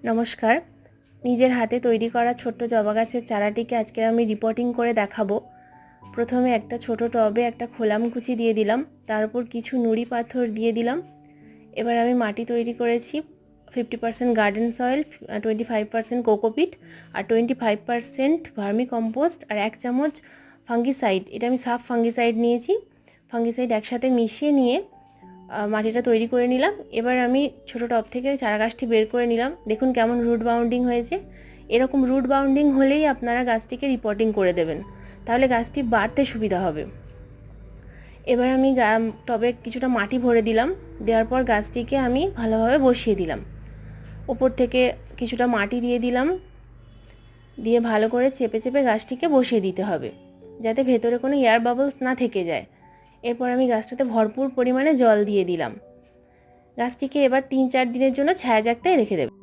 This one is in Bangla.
নমস্কার। নিজের হাতে তৈরি করা ছোট্ট জবা গাছের চারাটিকে আজকে আমি রিপোর্টিং করে দেখাবো। প্রথমে একটা ছোট টবে একটা খোলামকুচি দিয়ে দিলাম, তার উপর কিছু নুড়ি পাথর দিয়ে দিলাম। এবার আমি মাটি তৈরি করেছি 50% গার্ডেন সয়েল, 25% কোকোপিট আর 25% ভার্মি কম্পোস্ট আর 1 চামচ ফাঙ্গিসাইড। এটা আমি সাফ ফাঙ্গিসাইড নিয়েছি। ফাঙ্গিসাইড একসাথে মিশিয়ে নিয়ে মাটিটা তৈরি করে নিলাম। এবার আমি ছোটো টব থেকে চারা গাছটি বের করে নিলাম। দেখুন কেমন রুট বাউন্ডিং হয়েছে। এরকম রুট বাউন্ডিং হলেই আপনারা গাছটিকে রিপোর্টিং করে দেবেন, তাহলে গাছটি বাড়তে সুবিধা হবে। এবার আমি টবে কিছুটা মাটি ভরে দিলাম। দেওয়ার পর গাছটিকে আমি ভালোভাবে বসিয়ে দিলাম। উপর থেকে কিছুটা মাটি দিয়ে দিলাম, দিয়ে ভালো করে চেপে চেপে গাছটিকে বসিয়ে দিতে হবে, যাতে ভেতরে কোনো এয়ার বাবলস না থেকে যায়। এরপর আমি গাছটাতে ভরপুর পরিমাণে জল দিয়ে দিলাম। গাছটিকে এবার 3-4 দিনের জন্য ছায়া জায়গায় রেখে দেব।